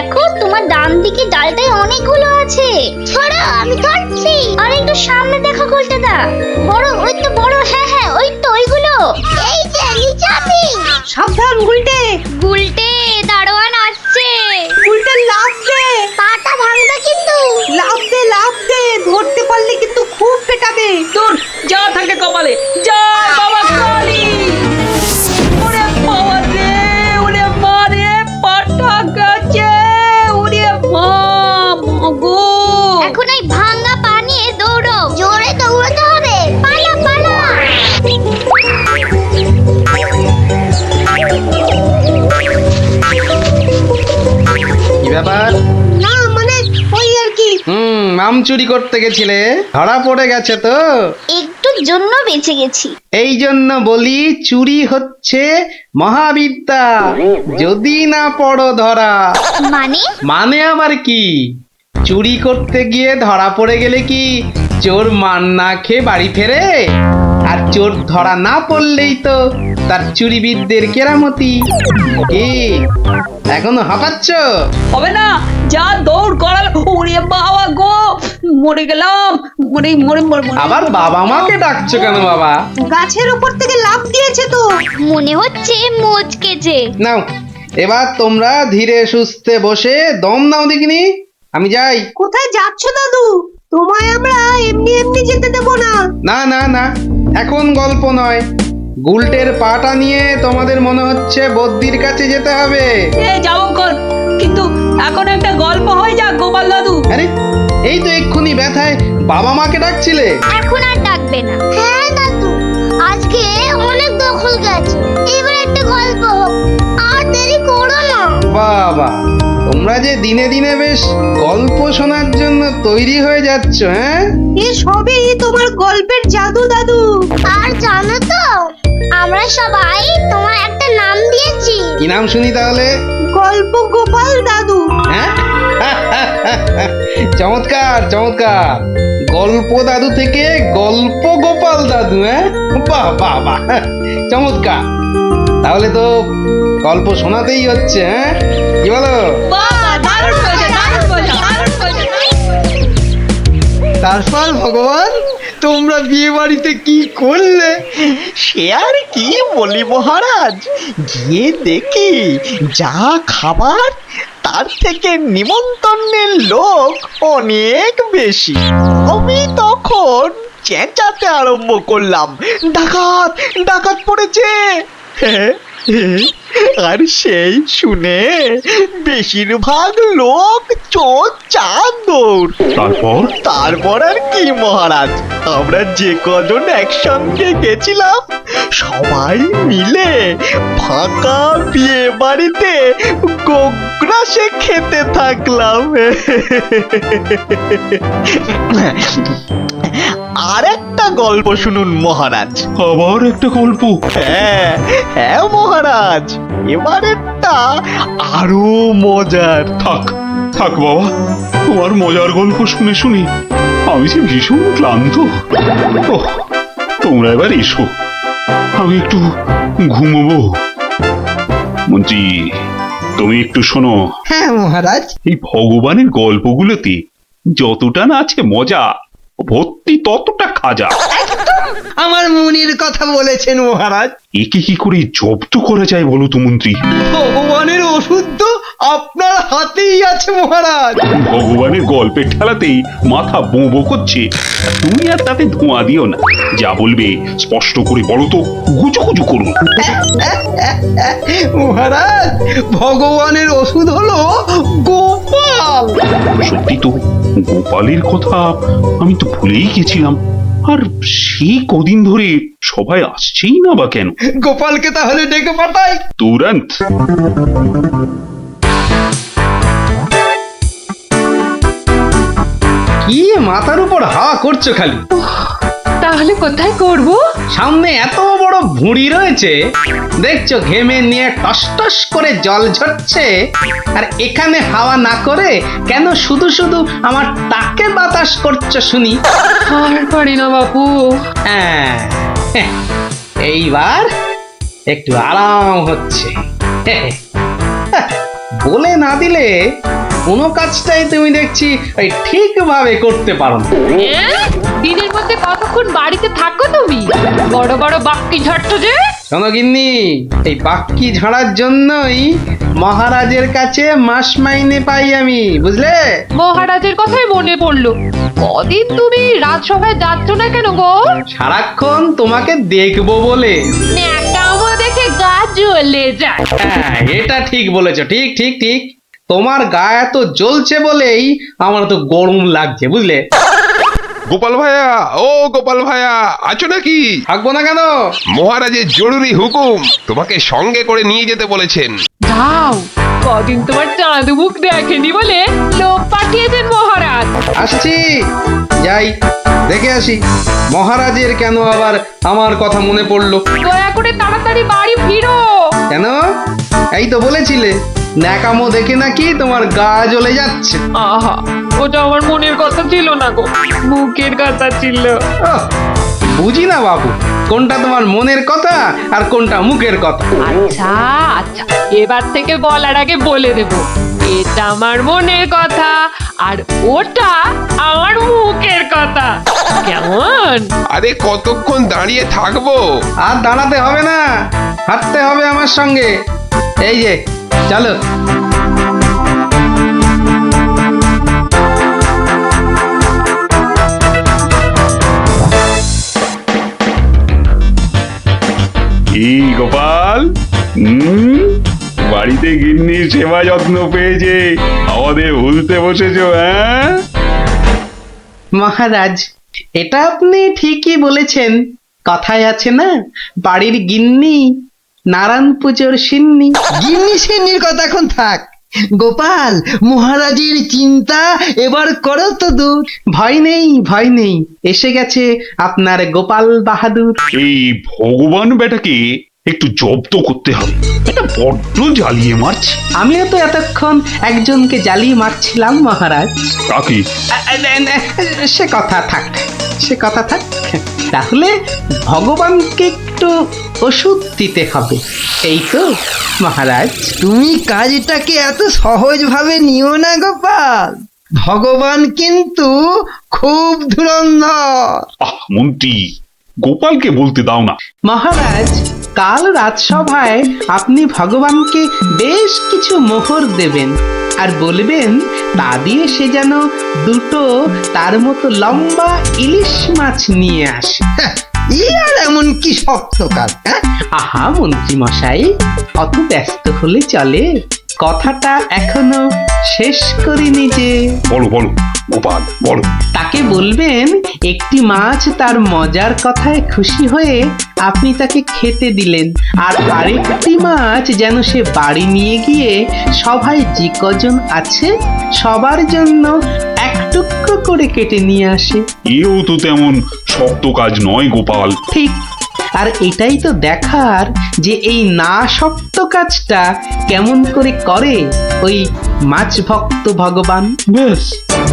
দেখো তোমার ডান দিকে ডালটায় অনেকগুলো আছে। ছড়া আমি ধরছি। আর একটু সামনে দেখো গোলটাদা, বড়, ওই তো বড়, হ্যাঁ হ্যাঁ ওই তো ওইগুলো। এই যে নিচে আমি। সাবধান গুলটে। গুলটে দারোয়ান আসছে। গুলটে লাফ দে। পাটা ভাঙবে কিন্তু। লাফ দে লাফ দে, ধরতে পারলে কিন্তু খুব পেটাবে। তোর যা থাকে কপালে, যা বাবা কালী। ওরে বাবা রে, ওরে মা রে, পাটা গেছে, ওরে মা, মাগো। এখন এই ভাঙা পা নিয়ে দৌড়ো। জোরে দৌড়াতে হবে। পালা পালা। কি ব্যাপার? না মানে ওই আর কি। আম চুরি করতে গেছিলে, ধরা পড়ে গেছে তো? একটুর জন্য বেঁচে গেছি। এই জন্য বলি চুরি হচ্ছে মহাবিদ্যা, যদি না পড়ো ধরা। মানে? মানে আবার কি? চুরি করতে গিয়ে ধরা পড়ে গেলে কি চোর মান না খেয়ে বাড়ি ফেরে? আর চোর ধরা না পড়লেই তো তার চুরিবিদদের কেরামতি। কি এখনো হাঁপাচ্ছ? হবে না, যা দৌড় করাল, ওরে বাবা গো, মরে গেলাম, মরে মরে মরে মরে। আবার বাবা মাকে ডাকছো কেন বাবা? গাছের উপর থেকে লাফ দিয়েছে তো। মনে হচ্ছে মোচকেছে। নাও এবার তোমরা ধীরে সুস্থে বসে দম নাও দেখিনি। আমি যাই। কোথায় যাচ্ছ দাদু? তোমায় আমরা এমনি এমনি যেতে দেব না। না না না, এখন গল্প নয়। গুলটের পাটা নিয়ে তোমাদের মনে হচ্ছে বদ্যির কাছে যেতে হবে। এ যাবো কর, কিন্তু এখন একটা গল্প হয়ে যাক গোপাল দাদু। আরে এই তো এক্ষুনি ব্যথায় বাবা মাকে ডাকছিলে। এখন আর ডাকবে না। হ্যাঁ দাদু, আজকে অনেক দখল গেছে, এবার একটা গল্প হোক, আর দেরি করো না। বাবা, তোমরা যে দিনে দিনে বেশ গল্প শোনার জন্য তৈরি হয়ে যাচ্ছ। হ্যাঁ, এ সবই তোমার গল্পের জাদু দাদু। আর জানো তো, আমরা সবাই তোমার একটা নাম দিয়েছি। কি নাম শুনি তাহলে? গল্প গোপাল দাদু। হ্যাঁ চমৎকার চমৎকার, গল্প দাদু থেকে গল্প গোপাল দাদু। হ্যাঁ, বাহ বাহ বাহ, চমৎকার। তাহলে তো গল্প শোনাতেই হচ্ছে। হ্যাঁ, কি বলো? বাহ, দারুণ হয়েছে, দারুণ হয়েছে, দারুণ হয়েছে। তারপর ভগবান, তোমরা বিয়ে বাড়িতে কি করলে? সে আর কি বলি মহারাজ, গিয়ে দেখি যা খাবার তার থেকে নিমন্ত্রণের লোক অনেক বেশি। আমি তখন চেঁচাতে আরম্ভ করলাম, ডাকাত ডাকাত পড়েছে। আর সেই শুনে বেশিরভাগ লোক চোর চাঁদর। তারপর আর কি মহারাজ, আমরা যে কজন একসঙ্গে গেছিলাম সবাই মিলে ফাঁকা বিয়ে বাড়িতে গোগ্রাসে খেতে থাকলাম। আর একটা গল্প শুনুন মহারাজ। আবার একটা গল্প? হ্যাঁ হ্যাঁ মহারাজ, এবারেরটা আরো মজার। থাক থাক বাবা, তোমার মজার গল্প শুনে শুনে আমি যে ভীষণ ক্লান্ত। ওহ, তোমরা এবার এসো, আমি একটু ঘুমোবো। মন্ত্রী, তুমি একটু শোনো। হ্যাঁ মহারাজ। এই ভগবানের গল্পগুলোতে যতটা না আছে মজা, ভর্তি ততটা খাজা। আমার মনির কথা বলেছেন মহারাজ। একে কি করে জব্দ করা যায় বলো তো মন্ত্রী? ভগবানের ওষুধ তো আপনার হাতেই আছে মহারাজ। ভগবানের গল্পের ঠেলাতেই মাথা বোঁ বোঁ করছে, তুমি আর তাতে ধোঁয়া দিও না। যা বলবে স্পষ্ট করে বলো তো, গুজুগুজু করুন। মহারাজ, ভগবানের ওষুধ হলো গোপাল। সত্যি তো, গোপালের কথা আমি তো ভুলেই গেছিলাম। আর সেই কদিন ধরে সবাই আসছেই না বা কেন? গোপালকে তাহলে ডেকে পাঠাই। তুরন্ত। কি মাথার উপর হাওয়া করছো খালি? তাহলে কোথায় করব? সামনে এত বড় ভুঁড়ি রয়েছে, দেখছো ঘেমে নিয়ে টস টস করে জল ঝরছে, আর এখানে হাওয়া না করে কেন শুধু শুধু আমার টাকে বাতাস করছো শুনি? আর পারি না বাপু। হ্যাঁ, এইবার একটু আরাম হচ্ছে। বলে না দিলে কোনো কাজটাই তুমি দেখছি ওই ঠিকভাবে করতে পারো না। দিনের মধ্যে কতক্ষণ বাড়িতে থাকো তুমি? বড় বড় বাক্কি ঝাড়ছ যে। শোনো গিন্নি, এই বাক্কি ঝাড়ার জন্যই মহারাজের কাছে মাস মাইনে পাই আমি, বুঝলে? মহারাজের কথাই মনে পড়লো। কদিন তুমি রাজসভায় যাচ্ছ না কেন গো? সারাক্ষণ তোমাকে দেখবো বলে। ন্যাকামো দেখে গা জ্বলে যায়। হ্যাঁ, এটা ঠিক বলেছো, ঠিক ঠিক ঠিক। তোমার গা এত জ্বলছে বলেই আমার তো গরম লাগছে, বুঝলে? গোপাল ভাইয়া, ও গোপাল ভাইয়া, আছো নাকি? থাকবো না কেন? মহারাজের জরুরি হুকুম, তোমাকে সঙ্গে করে নিয়ে যেতে বলেছেন। যাও, কদিন তোমার চাঁদ মুখ দেখেনি বলে লোক পাঠিয়েছেন মহারাজ। আসছি, যাই দেখে আসি মহারাজের কেন আবার আমার কথা মনে পড়লো। দয়া করে তাড়াতাড়ি বাড়ি ফিরো। কেন? এই তো বলেছিলে ন্যাকামো দেখে নাকি তোমার গা জ্বলে যাচ্ছে। আহা, ওটা আমার মনের কথা ছিল না গো, মুখের কথা ছিল। ওহ, বুঝি না বাবু, কোনটা তোমার মনের কথা আর কোনটা মুখের কথা। আচ্ছা আচ্ছা, এবার থেকে বলার আগে বলে দেব, এটা আমার মনের কথা আর ওটা আমার মুখের কথা। কেমন? আরে কতক্ষণ দাঁড়িয়ে থাকবো? আর দাঁড়াতে হবে না, হাঁটতে হবে আমার সঙ্গে। এই যে চলো। কি গোপাল, বাড়িতে গিন্নির সেবা যত্ন পেয়েছে আমাদের ভুলতে বসেছো? হ্যাঁ মহারাজ, এটা আপনি ঠিকই বলেছেন। কথায় আছে না, বাড়ির গিন্নি নারায়ণ পুজোর সিন্নি। গিন্নি সেনির কথা এখন থাক। গোপাল, মহারাজের চিন্তা এবার করো তো দূর। ভয় নেই, ভয় নেই, এসে গেছে আপনার গোপাল বাহাদুর। এই ভগবান বেটাকে একটু জব্দ করতে হবে, এটা বড্ড জ্বালিয়ে মারছে। আমিও তো এতক্ষণ একজনকে জ্বালিয়ে মারছিলাম মহারাজ। কাকে? সে কথা থাক, সে কথা থাক। তাহলে ভগবানকে একটু ওষুধ দিতে হবে, এই তো মহারাজ। তুমি কাজটাকে এত সহজভাবে নিও না গোপাল, ভগবান কিন্তু খুব ধুরন্ধর। মন্ত্রী, গোপালকে বলতে দাও না। মহারাজ, কাল রাজসভায় আপনি ভগবানকে বেশ কিছু মোহর দেবেন আর বলবেন তা দিয়ে সে যেন দুটো তার মতো লম্বা ইলিশ মাছ নিয়ে আসে। ই আর এমন কি শক্ত কাজ? আহা মন্ত্রী মশাই, অত ব্যস্ত হলে চলে? কথাটা এখনো শেষ করিনি যে। বলো বলো গোপাল, বলো। তাকে বলবেন একটি মাছ তার মজার কথায় খুশি হয়ে আপনি তাকে খেতে দিলেন, আর আরেকটি মাছ যেন সে বাড়ি নিয়ে গিয়ে সবাই যে কজন আছে সবার জন্য এক টুকরো করে কেটে নিয়ে আসে। এও তো তেমন শক্ত কাজ নয় গোপাল। ঠিক, আর এটাই তো দেখার যে এই না শক্ত কাজটা কেমন করে করে ওই মাছ ভক্ত ভগবান। ব্যাস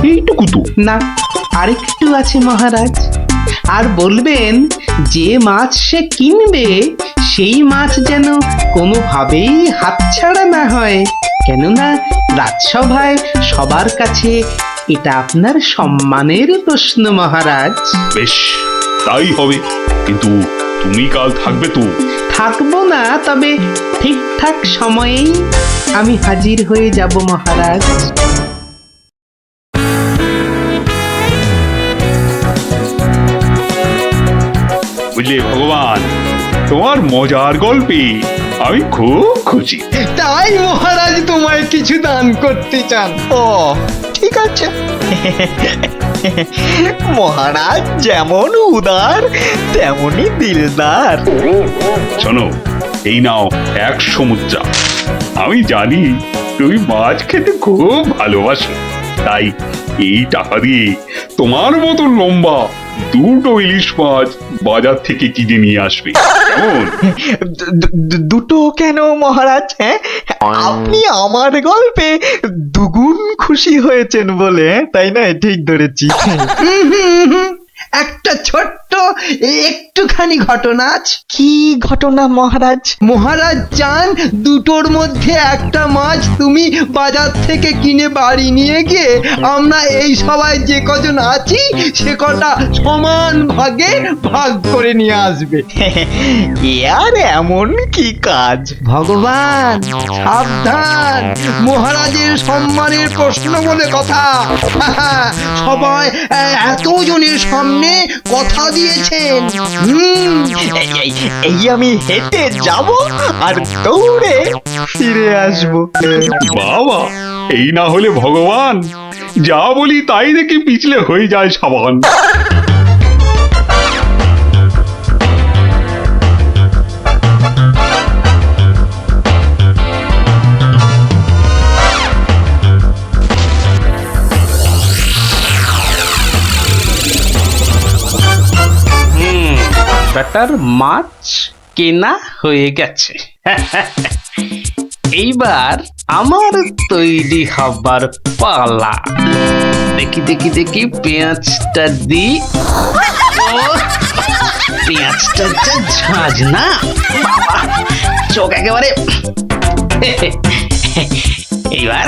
এইটুকু তো? না, আরেকটু আছে মহারাজ। আর বলবেন যে মাছ সে কিনবে সেই মাছ যেন কোনোভাবেই হাতছাড়া না হয়, কেননা রাজসভায় সবার কাছে এটা আপনার সম্মানের প্রশ্ন মহারাজ। বেশ, তাই হবে, কিন্তু তুমি কাল থাকবে তো? থাকবো না, তবে ঠিকঠাক সময়েই আমি হাজির হয়ে যাব মহারাজ। বুঝলে ভগবান, তোমার মজার গল্পে আমি খুব খুশি। তাই মহারাজ তোমায় কিছু দান করতে চান? ও ঠিক আছে। মহারাজ যেমন উদার তেমনি দিলদার। শোনো, এই নাও 100 মুদ্রা। আমি জানি তুমি মাছ খেতে খুব ভালোবাসো, তাই এই টাকা দিয়ে তোমার মতো লম্বা দুটো ইলিশ মাছ বাজার থেকে কিনে নিয়ে আসবে, কেমন? দুটো কেন মহারাজ? হ্যাঁ, আপনি আমার গল্পে দুগুণ খুশি হয়েছেন বলে, তাই না? ঠিক ধরেছি। একটা ছোট্ট একটুখানি ঘটনা আছে। কি ঘটনা মহারাজ? মহারাজ চান দুটোর মধ্যে একটা মাছ তুমি বাজার থেকে কিনে বাড়ি নিয়ে গিয়ে আমরা এই সবাই যে কজন আছি সে কটা সমান ভাগে ভাগ করে নিয়ে আসবে। এ আর এমন কি কাজ? ভগবান সাবধান, মহারাজের সম্মানের প্রশ্ন বলে কথা। সবাই এতজনের সামনে কথা দিয়েছেন। এই আমি হেঁটে যাব আর দৌড়ে ফিরে আসব। বাবা, এই না হলে ভগবান, যা বলি তাই দেখি পিছলে হয়ে যায় সাবান। বেটার মাছ কেনা হয়ে গেছে। এইবার আমার তৈরি হবার পালা। দেখি দেখি দেখি পেঁয়াজটা দি। পেঁয়াজটা যা ঝাঁজ না, বাবা, চোখ একেবারে। এইবার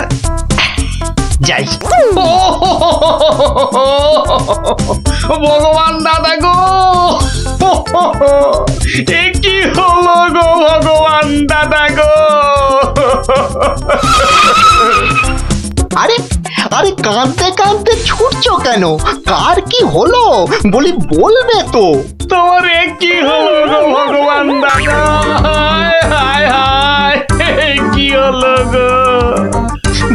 যাই। ভগবান দাদা গো, এ কি হলো গো ভগবান দাদা গো। আরে আরে কাঁদতে কাঁদতে ছুটছো কেন? কার কি হলো বলি বলবে তো? তোমার এ কি হলো গো ভগবান দাদা? হায় হায় হায়, এ কি হলো গো?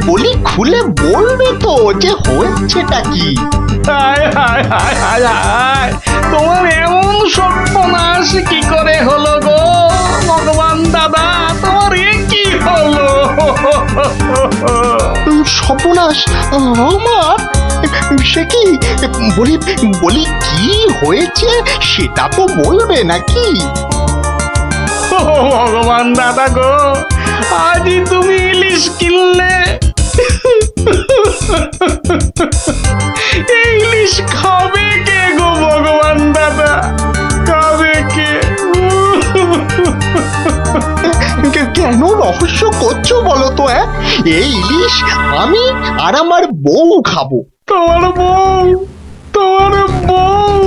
বলি খুলে বলবে তো যে হয়েছেটা কি? হায় হায় হায় হায় হায়, তোমার এমন সর্বনাশ কি করে হলো গো ভগবান দাদা? তোমার এ কি হলো? সর্বনাশ আমার? সে কি? বলি বলি কি হয়েছে সেটা তো বলবে নাকি? ও ভগবান দাদা গো, আজই তুমি ইলিশ কিনলে। এই ইলিশ খাবে কে গো ভগবান দাদা? খাবে কে? কেন রহস্য করছো বলো তো? এই ইলিশ আমি আর আমার বউ খাবো। তোমার বউ? তোমার বউ?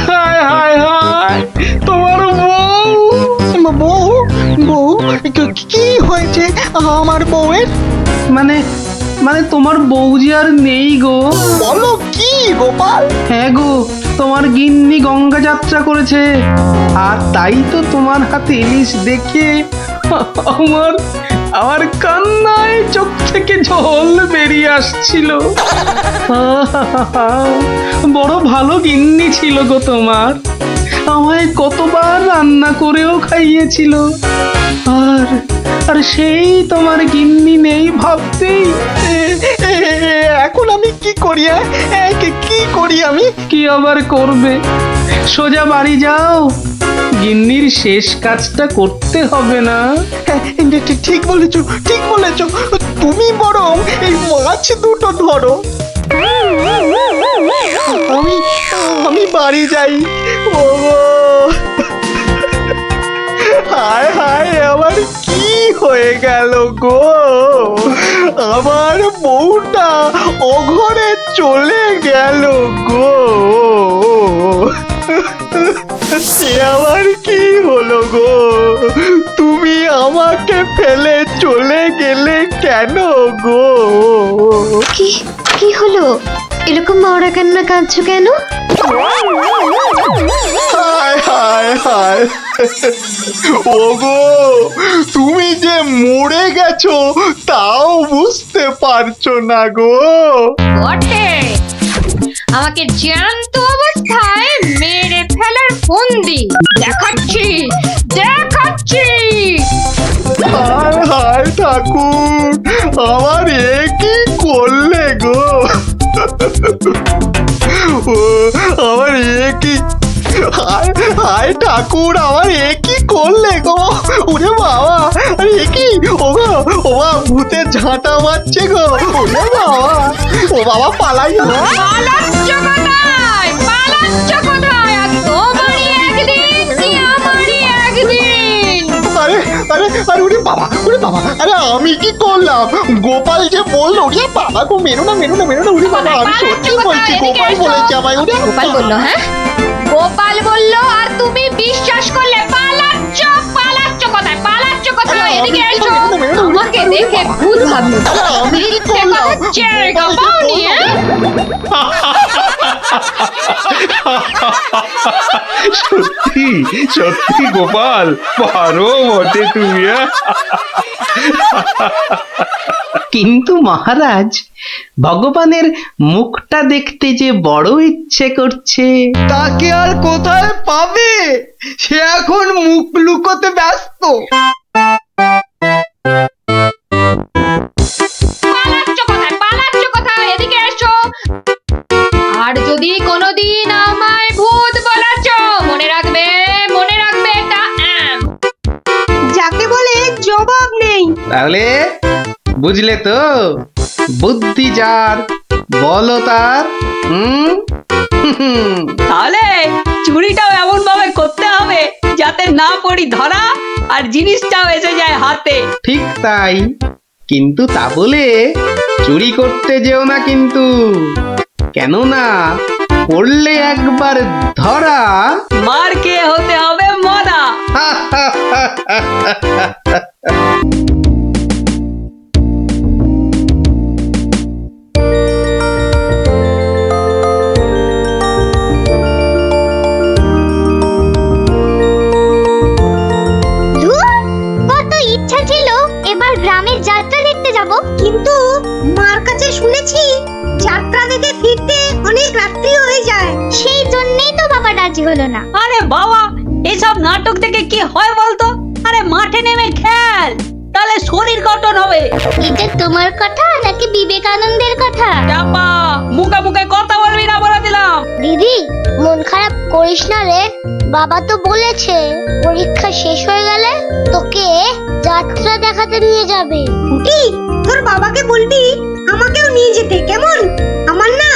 হায় হায় হায়, তোমার বউ? বউ? বউ? কি হয়েছে আমার বউয়ের? মানে মানে তোমার বউ যে আর নেই গো। বলো কি গোপাল? হ্যাঁ গো, তোমার গিন্নি গঙ্গা যাত্রা করেছে, আর তাই তো তোমার হাতে ইলিশ দেখে আমার আমার কান্নায় চোখ থেকে জল বেরিয়ে আসছিল। বড় ভালো গিন্নি ছিল গো তোমার, আমায় কতবার রান্না করেও খাইয়েছিল। আর আর সেই তোমার গিন্নি নেই ভাবতেই এখন আমি কি করি? কি করি আমি? কি আবার করবে, সোজা বাড়ি যাও, গিন্নির শেষ কাজটা করতে হবে না? ঠিক বলেছো, ঠিক বলেছো। তুমি বরং এই মাছ দুটো ধরো, আমি আমি বাড়ি যাই। ওগো, হায় হায়, আমার কি হয়ে গেল গো? আমার বউটা অঘরে চলে গেল গো। সে আবার কি হলো গো? তুমি আমাকে ফেলে চলে গেলে কেন গো? কি কি হলো? এরকম মরা কান্না কাঁদছো কেন? হায় হায় হায়, ওগো, তুমি যে মরে গেছো তাও বুঝতে পারছো না গো। বটে, আমাকে জ্যান্ত অবস্থায় মেরে ফেলার ফন্দি দেখাচ্ছি দেখাচ্ছি। হায় হায় ঠাকুর, আমার এ কি করলে গো? ও আমার এ কি হায় হায় ঠাকুর, আমার এ কি করলে গো? ওরে বাবা, আরে এ কি? ও গো, ও বাবা, ভূতে ঝাঁটা মারছে গো। ওরে বাবা, ও বাবা পালাই গো। পালাচ্ছ কোথায়? পালাচ্ছ কোথায়? আর তোমারই একদিন কি আমারই একদিন? আরে আরে আরে ওরে বাবা, ওরে বাবা, আরে আমি কি করলাম? গোপাল যে বললো, ওরে বাবা গো, মেরো না মেরো না মেরো না, ওরে বাবা, আমি সত্যি বলছি, গোপাল বলেছে আমায়। ওরে গোপাল বললো, হ্যাঁ গোপাল বললো আর তুমি বিশ্বাস করলে? পালাচ্ছ পালাচ্ছ কোথায়? পালাচ্ছ কোথায়? এদিকে এসো, আমাকে দেখে ভূত ভাবলো। আরে আমি কি করলাম? জায়গা পাওনি, হ্যাঁ? সত্যি সত্যি গোপাল, পারো বটে তুমি। কিন্তু মহারাজ, ভগবানের মুখটা দেখতে যে বড় ইচ্ছে করছে। তাকে আর কোথায় পাবে? সে এখন মুখ লুকোতে ব্যস্ত। পালাচ্ছ কোথায়? পালাচ্ছ কোথায়? এদিকে এসো। আর যদি কোনোদিন আমায় ভূত বলেছ, মনে রাখবে এটা যাকে বলে জবাব নেই। তাহলে বুঝলে তো, বুদ্ধি যার, বলো তার। তাহলে চুরিটাও এমন ভাবে করতে হবে যাতে না পড়ি ধরা আর জিনিসটাও এসে যায় হাতে। ঠিক তাই, কিন্তু তা বলে চুরি করতে যেও না কিন্তু, কেননা পড়লে একবার ধরা। মার খেয়ে হতে হবে মরা। ধুর, কত ইচ্ছা ছিল এবার গ্রামের যাত্রা দেখতে যাব, কিন্তু মার কাছে শুনেছি যাত্রা দেখে ফিরতে অনেক রাত্রি হয়ে যায়। সেই জন্যই তো বাবা রাজি হলো না। আরে বাবা, এইসব নাটক থেকে কি হয় বলতো? আরে মাঠে নেমে খেল, তাহলে শরীর গঠন হবে। এটা তোমার কথা নাকি বিবেকানন্দের কথা? চাপা, মুখে মুখে কথা বলবি না বলে দিলাম। দিদি, মন খারাপ করিস না রে। বাবা তো বলেছে পরীক্ষা শেষ হয়ে গেলে তোকে যাত্রা দেখাতে নিয়ে যাবে। কি, তোর বাবাকে বলবি আমাকেও নিয়ে যেতে, কেমন? আমার না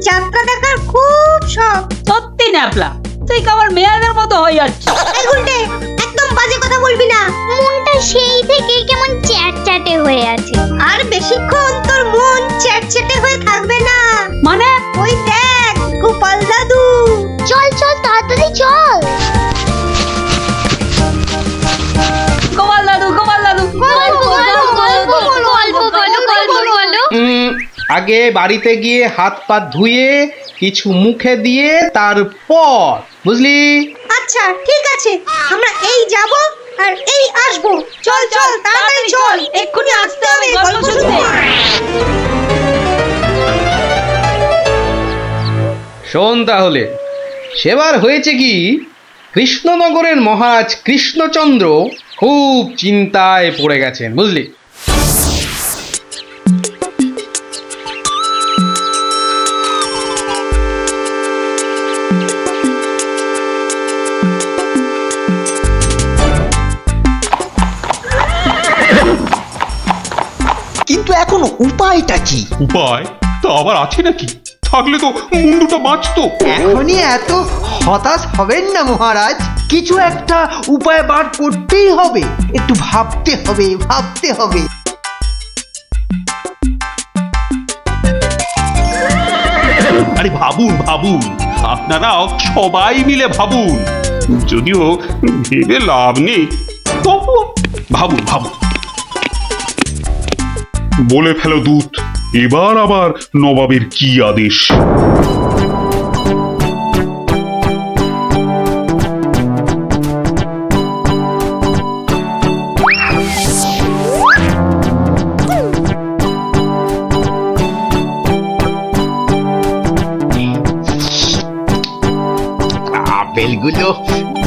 যাত্রা দেখার খুব শখ। সত্যি ন্যাপলা, তুই কেমন মেয়েদের মতো হয়ে যাচ্ছিস। এই গুলটে, একদম বাজে কথা বলবি না। মনটা সেই থেকে কেমন চ্যাটচ্যাটে হয়ে আছে। আর বেশিক্ষণ তোর মন চ্যাটচ্যাটে হয়ে থাকবে না। মানে ওই দেখ, গোপাল দাদু। চল চল তাড়াতাড়ি চল। গোপাল দাদু, গোপাল দাদু, গল্প বলো। আগে বাড়িতে গিয়ে হাত পা ধুয়ে কিছু মুখে দিয়ে তারপর, বুঝলি? আচ্ছা ঠিক আছে, আমরা এই যাব আর এই আসবো। চল চল তাড়াতাড়ি চল, এক্ষুনি আসতে হবে গল্প শুনতে। শোন তাহলে, সেবার হয়েছে কি, কৃষ্ণনগরের মহারাজ কৃষ্ণচন্দ্র খুব চিন্তায় পড়ে গেছেন, বুঝলি? কিন্তু এখন উপায়টা কি? উপায় তা আবার আছে নাকি? থাকলে তো মুন্ডুটা বাঁচতো। এখনই এত হতাশ হবেন না মহারাজ, কিছু একটা উপায় বার করতেই হবে। একটু ভাবতে হবে, ভাবতে হবে। আরে ভাবুন ভাবুন, আপনারাও সবাই মিলে ভাবুন। যদিও ভেবে লাভ নেই, তবু ভাবুন ভাবুন। বলে ফেলো দূত, এবার আবার নবাবের কি আদেশ? আপেলগুলো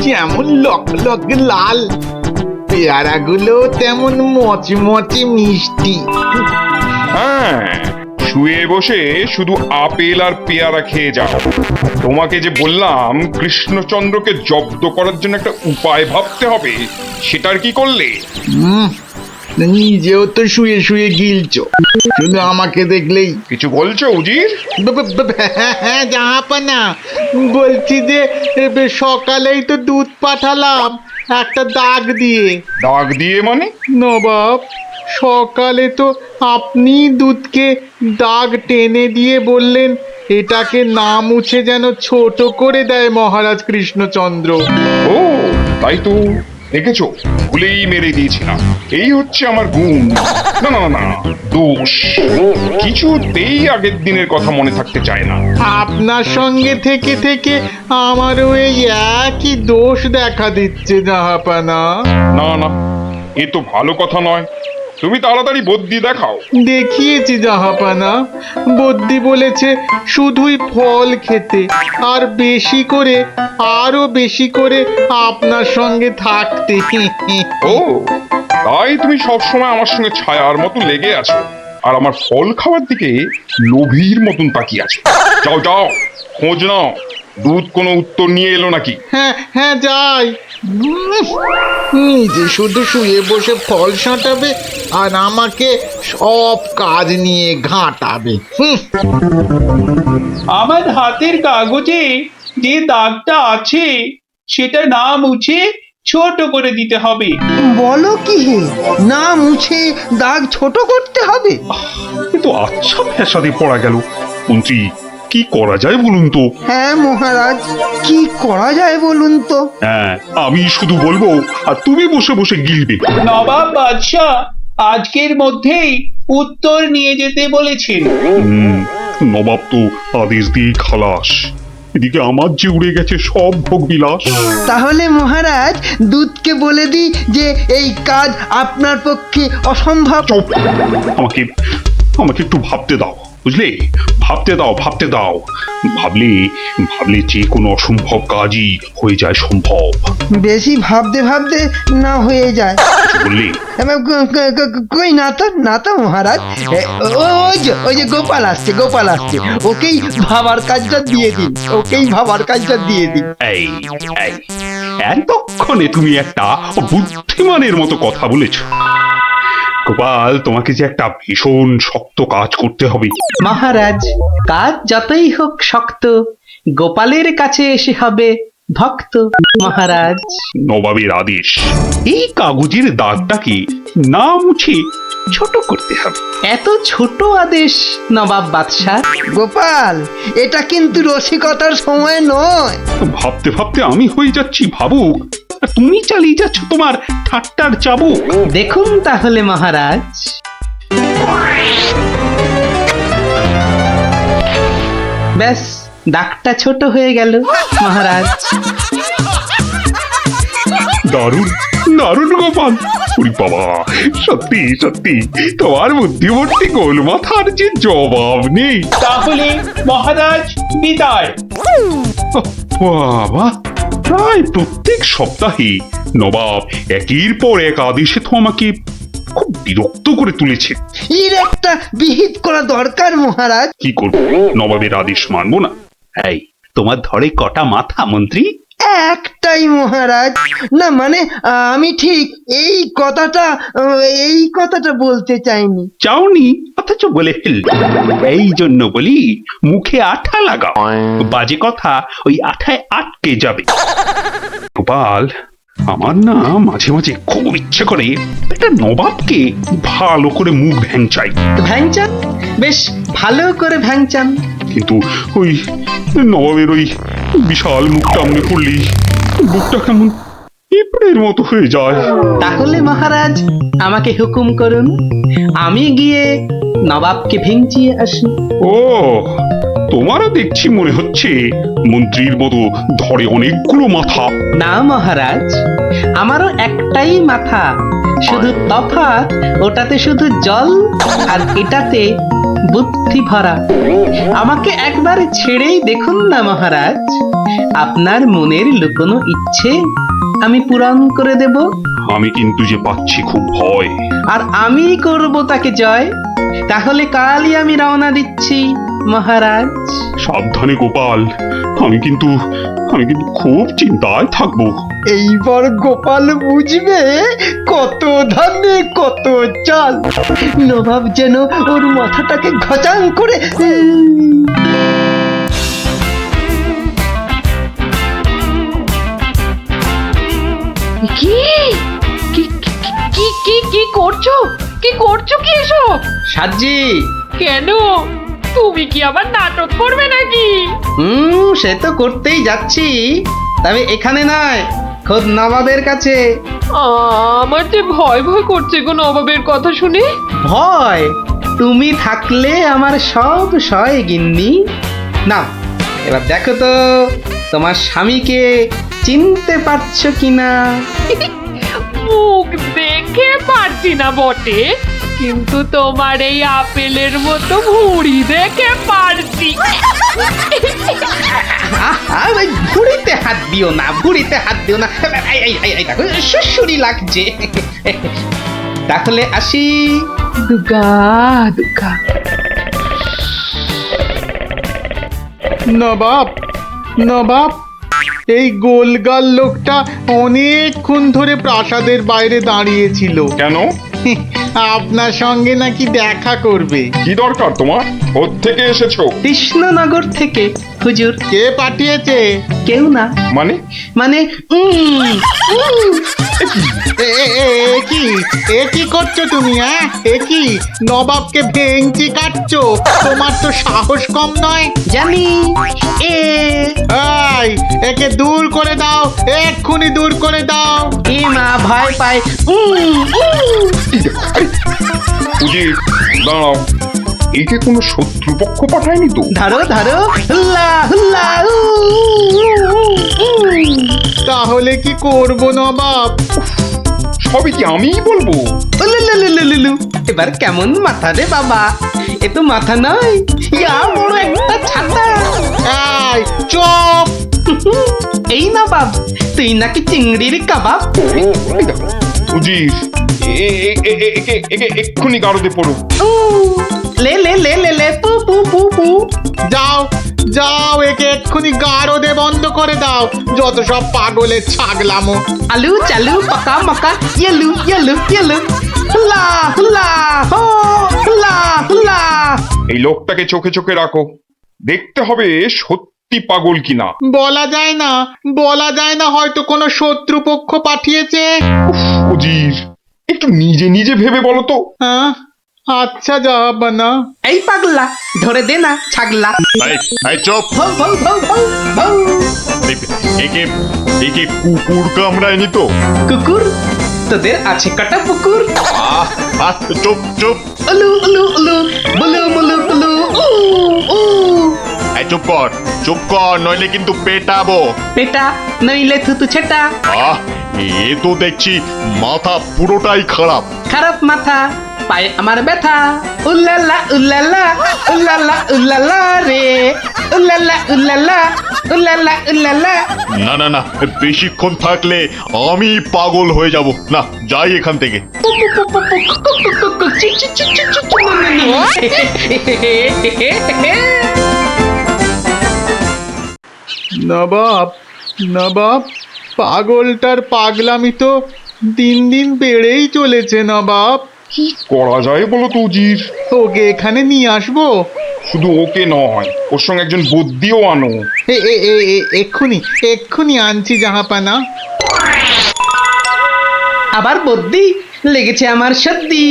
যেমন লক লক লাল, পেয়ারাগুলো তেমন মচমচে মিষ্টি। হ্যাঁ, শুয়ে বসে শুধু আপেল আর পেয়ারা খেয়ে যাও। তোমাকে যে বললাম কৃষ্ণচন্দ্রকে জব্দ করার জন্য একটা উপায় ভাবতে হবে, সেটার কি করলে? নিজেও তো শুয়ে শুয়ে গিলছ, শুধু আমাকে দেখলেই। কিছু বলছো উজির? হ্যাঁ জাহাপানা, বলছি যে সকালেই তো দুধ পাঠালাম একটা দাগ দিয়ে। দাগ দিয়ে মানে? নবাব, সকালে তো আপনি দুধকে দাগ টেনে দিয়ে বললেন এটাকে না মুছে যেন ছোট করে দেয় মহারাজ কৃষ্ণচন্দ্র। ও তাই তো, দেখেছো, ভুলেই মেরে দিয়েছিলাম। এই হচ্ছে আমার গুণ, না না না দোষ। কিছুতেই আগের দিনের কথা মনে থাকতে চায় না। আপনার সঙ্গে থেকে থেকে আমারও এই একই দোষ দেখা দিচ্ছে জাহাপানা। না না, এ তো ভালো কথা নয়। তুমি তাড়াতাড়ি বুদ্ধি দেখাও। দেখিয়েছি জাহাপানা, বদ্যি বলেছে শুধুই ফল খেতে আর বেশি করে, আরো বেশি করে আপনার সঙ্গে থাকতে। ও তাই তুমি সবসময় আমার সঙ্গে ছায়ার মতো লেগে আছো, আর আমার ফল খাওয়ার দিকে লোভীর মতন তাকিয়ে আছো। যাও যাও, খোঁজ নাও, দুধ কোনো উত্তর নিয়ে এলো নাকি। হ্যাঁ হ্যাঁ যাই। নিজে শুধু শুয়ে বসে ফল সাঁটাবে আর আমাকে সব কাজ নিয়ে ঘাঁটাবে। আমার হাতের কাগজে যে দাগটা আছে সেটা না মুছে ছোট করে দিতে হবে। বলো কি হে, না মুছে দাগ ছোট করতে হবে? এ তো আচ্ছা ফ্যাসাদে পড়া গেল। মন্ত্রী, কি করা যায় বলুন তো? হ্যাঁ মহারাজ, কি করা যায় বলুন তো? হ্যাঁ, আমি শুধু বলবো আর তুমি বসে বসে গিলবে। নবাব বাদশাহ আজকের মধ্যেই উত্তর নিয়ে যেতে বলেছেন। নবাব তো আদেশ দিয়ে খালাস, এদিকে আমার যে উড়ে গেছে সব ভোগ বিলাস। তাহলে মহারাজ দুধকে বলে দিই যে এই কাজ আপনার পক্ষে অসম্ভব। চুপ! আমাকে আমাকে একটু ভাবতে দাও, বুঝলে? ভাবতে দাও, ভাবতে দাও। ভাবলে ভাবলে যে কোনো অসম্ভব কাজই হয়ে যায় সম্ভব। বেশি ভাবতে ভাবতে না হয়ে যায়। বললে কই না তো, না তো মহারাজ। ওই যে গোপাল আসছে, গোপাল আসছে, ওকেই ভাবার কাজটা দিয়ে দিন, ওকেই ভাবার কাজটা দিয়ে দিন। এই এই এতক্ষণে তুমি একটা বুদ্ধিমানের মতো কথা বলেছ। গোপাল, তোমাকে যে একটা ভীষণ শক্ত কাজ করতে হবে। মহারাজ, কাজ যতই হোক শক্ত, গোপালের কাছে এসে হবে ভক্ত। মহারাজ, নবাবের আদেশ, এই কাগজের দাগটাকে না মুছে ছোট করতে হবে। এত ছোট আদেশ নবাব বাদশাহ? গোপাল, এটা কিন্তু রসিকতার সময় নয়। ভাবতে ভাবতে আমি হয়ে যাচ্ছি ভাবুক, আর তুমি চালিয়ে যাচ্ছ তোমার ঠাট্টার চাবুক। দেখুন তাহলে মহারাজ। ব্যাস, দাগটা ছোট হয়ে গেল মহারাজ। দারুণ দারুণ গোপাল! ওরে বাবা, সত্যি সত্যি তোমার বুদ্ধিমতী গোল মাথার যে জবাব নেই। তাহলে মহারাজ বিদায়। বাবা, প্রায় প্রত্যেক সপ্তাহে নবাব একের পর এক আদেশে তো আমাকে খুব বিরক্ত করে তুলেছে। এর একটা বিহিত করা দরকার মহারাজ। কি করব, নবাবের আদেশ মানবো না? এই, তোমার ধরে কটা মাথা মন্ত্রী? একটাই মহারাজ। না মানে আমি ঠিক এই কথাটা বলতে চাইনি। চাওনি অথচ বলে ফেললে। এই জন্য বলি, মুখে আঠা লাগাও, বাজে কথা ওই আঠায় আটকে যাবে। গোপাল, আমার না মাঝে মাঝে খুব ইচ্ছে করে একটা নবাবকে ভালো করে মুখ ভ্যাংচাই। ভ্যাংচান, বেশ ভালো করে ভ্যাংচান। কিন্তু ওই নবাবের ওই বিশাল মুখটা মনে পড়লেই বুকটা কেমন পিঁপড়ের মতো হয়ে যায়। তাহলে মহারাজ আমাকে হুকুম করুন, আমি গিয়ে নবাবকে ভেঙচিয়ে আসি। ও, তোমারও দেখছি মনে হচ্ছে মন্ত্রীর মতো ধরে অনেকগুলো মাথা। না মহারাজ, আমারও একটাই মাথা, শুধু তফাৎ ওটাতে শুধু জল আর এটাতে বুদ্ধি ভরা। আমাকে একবার ছেড়েই দেখুন না মহারাজ, আপনার মনের লুকোনো ইচ্ছে আমি পূরণ করে দেব। আমি কিন্তু যে পাচ্ছি খুব ভয়। আর আমি করব তাকে জয়। তাহলে কালই আমি রওনা দিচ্ছি মহারাজ। সাবধানে গোপাল, আমি কিন্তু খুব চিন্তায় থাকবো। এইবার গোপাল বুঝবে কত ধানে কত চাল। নবাব যেন ওর মাথাটাকে ঘচাং করে কি কি কি কি কি করছো? কি করছো কি এসব? সাজি, কেন? তুমি কি আবার নাটক করবে নাকি? সে তো করতেই যাচ্ছি, তবে এখানে নয়, খোদ নবাবের কাছে। আমার যে ভয় ভয় করছে গো নবাবের কথা শুনে। ভয়? তুমি থাকলে আমার সব সয় গিন্নি। না, এবার দেখো তো তোমার স্বামীকে চিনতে পারছো কিনা। মুখ দেখে পারছি না বটে, কিন্তু তোমার এই আপেলের মতো ভুঁড়ি দেখে পারছি। ওই ভুড়িতে হাত দিও না, ভুড়িতে হাত দিও না। এই দেখো সুসুরি লাগছে। তাহলে আসি। দুগা দুগা। নবাব, নবাব, এই গোলগাল লোকটা অনেকক্ষণ ধরে প্রাসাদের বাইরে দাঁড়িয়েছিল। কেন? আপনার সঙ্গে নাকি দেখা করবে। কি দরকার তোমার? থেকে এসেছো? কৃষ্ণনগর থেকে হুজুর। কে পাঠিয়েছে? কেউ না। মানে? মানে এ কি করছো তুমি? হ্যাঁ, এ কি নবাবকে ভেঙচি কাটছো? তোমার তো সাহস কম নয়। জানি। এই, একে দূর করে দাও, এক্ষুনি দূর করে দাও। এ মা ভয় পায়। উজির, দাঁড়াও, একে কোনো শত্রুপক্ষ পাঠায়নি তো? ধরো ধরো, হুল্লা হুল্লা। তাহলে কি করবো নবাব? সবই কি আমিই বলবো? উলুলুলুলুলু। এবার কেমন মাথা রে বাবা? এ তো মাথা নয়, ইয়া বড় একটা ছাতা। এই চুপ! এই না বাব, তুই নাকি চিংড়ির কাবাব। উজির, একে এক্ষুনি গারদে পড়ো। লে লে লে লে লে পু পু পু পু। যাও যাও, একে এক্ষুনি গারদে বন্ধ করে দাও। যত সব পাগলের ছাগলামো। আলু চালু পাকা মাকা ইয়েলু ইয়েলু ইয়েলু। হুল্লা হুল্লা হো, হুল্লা হুল্লা। এই লোকটাকে চোখে চোখে রাখো, দেখতে হবে সত্যি পাগল কিনা। বলা যায় না, বলা যায় না, হয়তো কোনো শত্রুপক্ষ পাঠিয়েছে। উজির, একটু নিজে নিজে ভেবে বলো তো। হ্যাঁ, আচ্ছা জাহাপনা। এই পাগলা, ধরে দে না ছাগলা। চুপ! ভৌ ভৌ ভৌ ভৌ ভৌ। একে কুকুর কামড়ায়নি তো? কুকুর? তোদের আছে কটা পুকুর? চুপ চুপ! উলু উলু উলু, বুলু মুলু বুলু উ উ। চুপ কর, নইলে কিন্তু পেটাবো। পেটা নইলে থুতু ছেটা। এ তো দেখছি মাথা পুরোটাই খারাপ। খারাপ মাথা, পায়ে আমার ব্যথা। উল্লালা উল্লালা উল্লালা উল্লালা রে, উল্লালা উল্লালা উল্লালা উল্লালা। না, বেশিক্ষণ থাকলে আমি পাগল হয়ে যাব। না, যাই এখান থেকে। নবাব, নবাব, পাগলটার পাগলামি তো দিন দিন বেড়েই চলেছে নবাব। কি করা যায় বলো তো উজির? ওকে এখানে নিয়ে আসবো? শুধু ওকে নয়, ওর সঙ্গে একজন বদ্যিও আনো। এক্ষুনি এক্ষুনি আনছি জাহাপানা। আবার বদ্যি লেগেছে আমার সর্দি।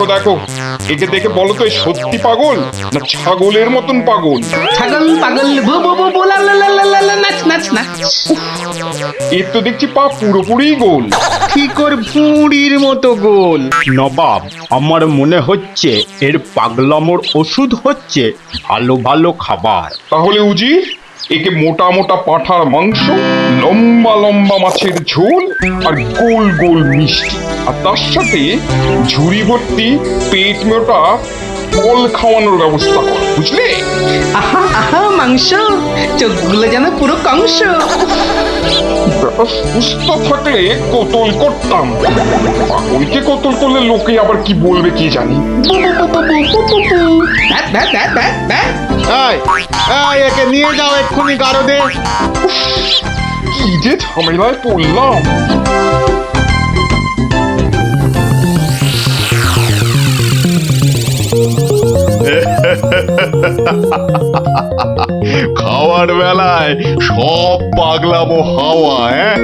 দেখো, একে দেখে বলো তো, সত্যি পাগল না ছাগলের মতন পাগল? ছাগল পাগল ভু ভু ভু ভু লা লা লা লা লা, নাচ নাচ নাচ। এর তো দেখছি পা পুরোপুরি গোল। ঠিকর ভুঁড়ির মতো গোল। নবাব, আমার মনে হচ্ছে এর পাগলামোর ওষুধ হচ্ছে ভালো ভালো খাবার। তাহলে উজির, একে মোটা মোটা পাঁঠার মাংস, লম্বা লম্বা মাছের ঝোল, আর গোল গোল মিষ্টি, আর তার সাথে ঝুড়ি ভর্তি পেট মোটা ফল খাওয়ানোর ব্যবস্থা কর, বুঝলে? আহা আহা মাংস, চোখগুলো যেন পুরো কংস। ব্যাটা সুস্থ থাকলে কতল করতাম, পাগলকে কতল করলে লোকে আবার কি বলবে কি জানি। Bat, bat, bat, bat, bat. এই একে নিয়ে যাও এক্ষুনি গারদে। কি যে ঝামেলায় পড়লাম। খাওয়ার বেলায় সব পাগলামো হাওয়া, হ্যাঁ?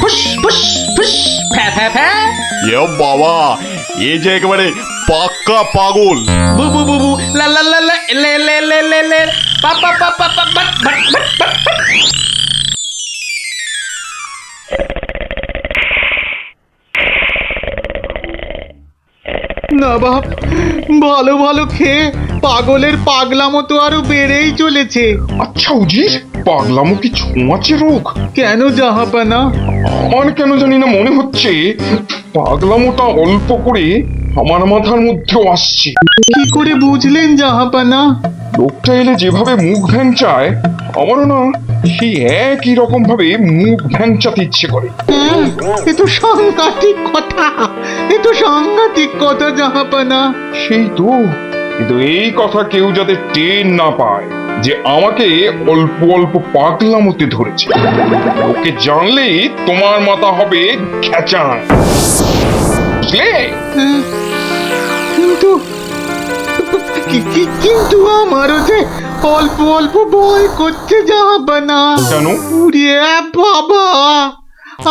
ফুস ফুস ফুস, ফ্যা ফ্যা ফ্যা। এ বাবা, এ যে একেবারে পাক্কা পাগল। বু বু বু বু, লা লা লা লা, লে লে লে লে লে, পা পা পা পা পা, but but but but but. না বাপ, ভালো ভালো খেয়ে পাগলের পাগলামো তো আরো বেড়েই চলেছে। আচ্ছা উজির, পাগলামো কি ছোঁয়াচে রোগ? কেন জাহাপানা? আমার কেন জানি না মনে হচ্ছে পাগলামোটা অল্প করে আমার মাথার মধ্যেও আসছে। কি করে বুঝলেন জাহাপানা? লোকটা এলে যেভাবে মুখ ভ্যাংচায়, আমারও না সেই একই রকম ভাবে মুখ ভ্যাংচাতে ইচ্ছে করে। এ তো সাংঘাতিক কথা, এ তো সাংঘাতিক কথা জাহাপানা। সেই তো, কিন্তু এই কথা কেউ যাতে টের না পায় যে আমাকে অল্প অল্প পাগলামোতে ধরেছে, ওকে জানলেই তোমার মাথা হবে খেচান, বুঝলে? কিন্তু কিন্তু আমারও যে অল্প অল্প ভয় করছে জাহাপানা। কেন? উড়িয়ে বাবা,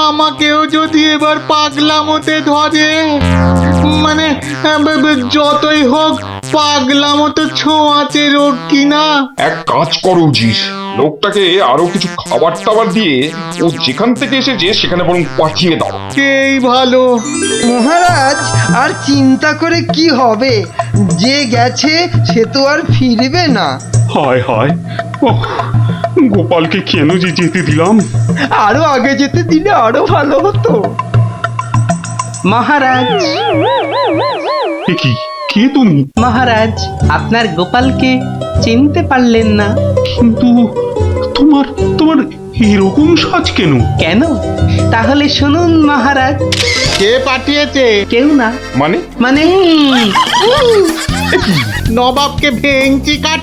আমাকেও যদি এবার পাগলামোতে ধরে, মানে যতই হোক পাগলামো তো ছোঁয়াচে রোগ কিনা। এক কাজ করো উজির, লোকটাকে আরো কিছু খাবার টাবার দিয়ে ও যেখান থেকে এসেছে সেখানে বরং পাঠিয়ে দাও। এই ভালো। মহারাজ, আর চিন্তা করে কি হবে? যে গেছে সে তো আর ফিরবে না। হায় হায়, ওহ, গোপালকে কেন যে যেতে দিলাম? আরো আগে যেতে দিলে আরো ভালো হতো। মহারাজ, এ কি, কে তুমি? মহারাজ, আপনার গোপালকে চিনতে পারলেন না? কিন্তু তোমার তোমার এরকম সাজ কেন? কেন? তাহলে শুনুন মহারাজ। কে পাঠিয়েছে? কেউ না। মানে? মানে নবাবকে ভেঙচি কাট